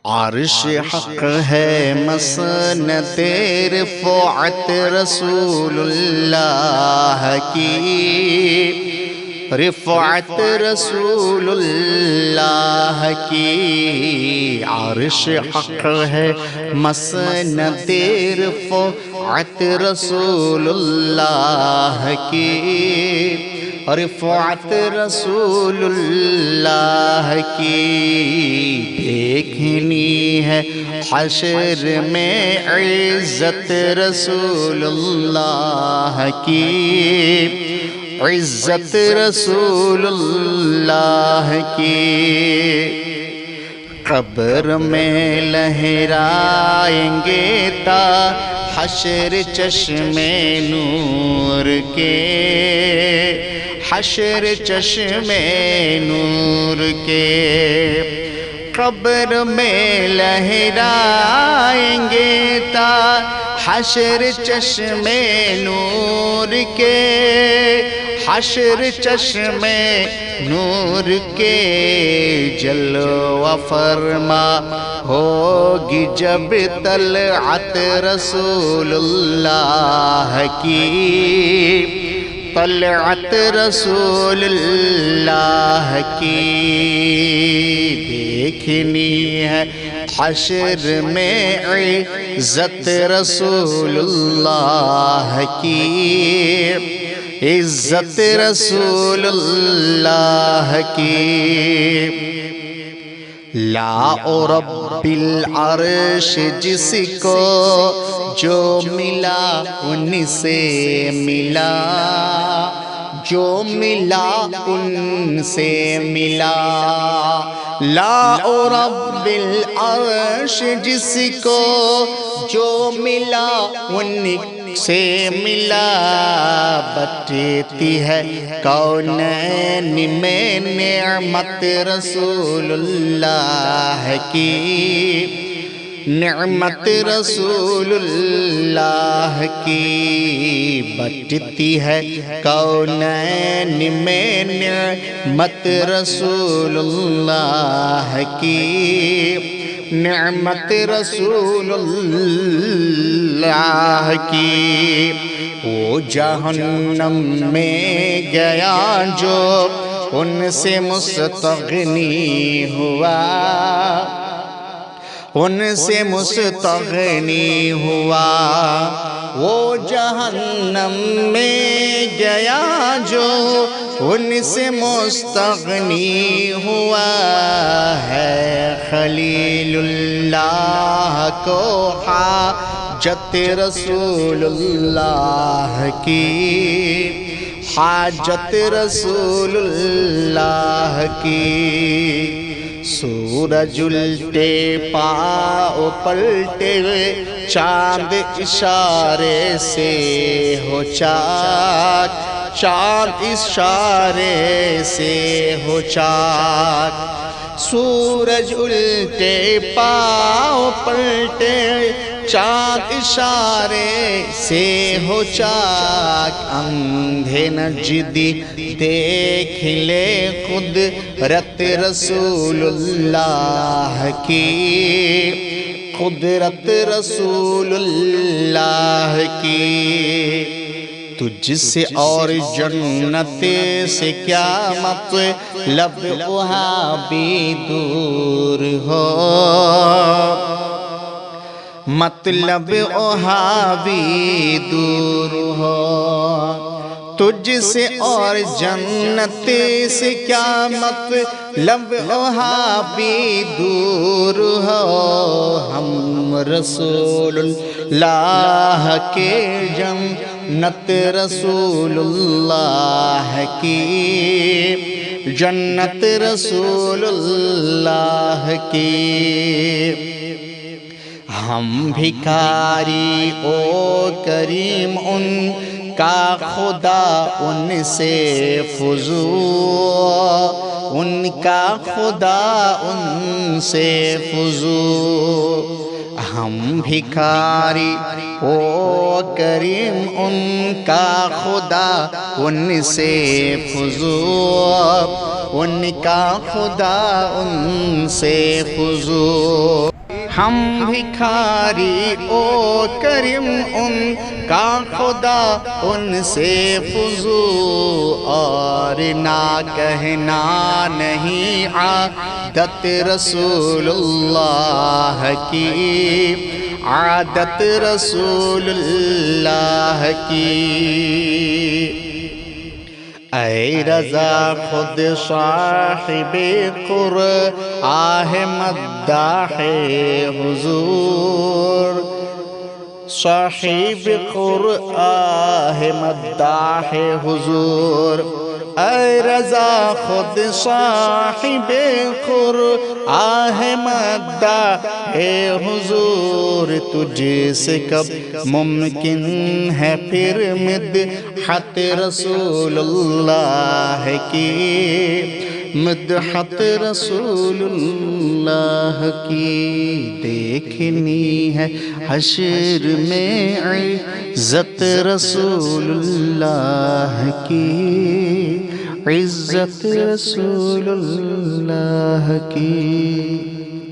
عرش حق ہے مسند رفعت رسول اللہ کی، رفعت رسول اللہ کی۔ عرش حق ہے مسند رفعت رسول اللہ کی، رفعت رسول اللہ کی۔ دیکھنی ہے حشر میں عزت رسول اللہ کی، عزت رسول اللہ کی۔ قبر میں لہرائیں گے تا حشر چشم نور کے، حشر چشم نور کے۔ قبر میں لہرائیں گے تا حشر چشم نور کے، حشر چشم نور کے۔ جلوہ فرما ہوگی جب طلعت رسول اللہ کی، طلعت رسول اللہ کی۔ دیکھنی ہے حشر میں عزت رسول اللہ کی، عزت رسول اللہ کی۔ لا رب العرش جس کو جو ملا ان سے ملا، جو ملا ان سے ملا۔ لا رب العرش جس کو جو ملا ان سے ملا۔ بٹتی ہے کونین میں نعمت رسول اللہ کی، نعمت رسول اللہ کی۔ بٹتی ہے کونین میں نعمت رسول اللہ کی، نعمت رسول اللہ کی۔ وہ جہنم میں گیا جو ان سے مستغنی ہوا، ان سے مستغنی ہوا۔ وہ جہنم میں گیا جو ان سے مستغنی ہوا ہے۔ خلیل اللہ کو حاجت رسول اللہ کی، حاجت رسول اللہ کی۔ سورج الٹے پاؤ پلٹے چاند اشارے سے ہو چاک، چاند اشارے سے ہو چاک۔ سورج الٹے پاؤ پلٹے چاند اشارے سے ہو چاک۔ اندھے نجدی دیکھ لے قدرت رسول اللہ کی، قدرت رسول اللہ کی۔ تجھ سے اور جنت سے کیا مطلب وہاں بھی دور ہو، مطلب وہاں بھی دور ہو۔ تجھ سے اور جنت سے کیا مطلب وہاں بھی دور ہو۔ ہم رسول اللہ کے جنت رسول اللہ کی، جنت رسول اللہ کی۔ ہم بھکاری او کریم ان کا خدا ان سے فضول، ان کا خدا ان سے فضول۔ ہم بھکاری او کریم ان کا خدا ان سے فضول، ان کا خدا ان سے فضول۔ ہم بھکاری او کریم ان کا خدا ان سے فضو اور نہ کہنا نہیں عادت رسول اللہ کی عادت رسول اللہ کی اے رضا خود صاحب قرآن مداح حضور صاحب قرآن مداح حضور اے رضا خود صاحب قرآن مداح حضور تجھ سے کب ممکن ہے پھر مدحت رسول اللہ کی مدحت رسول اللہ کی دیکھنی ہے حشر میں عزت رسول اللہ کی عزت رسول اللہ کی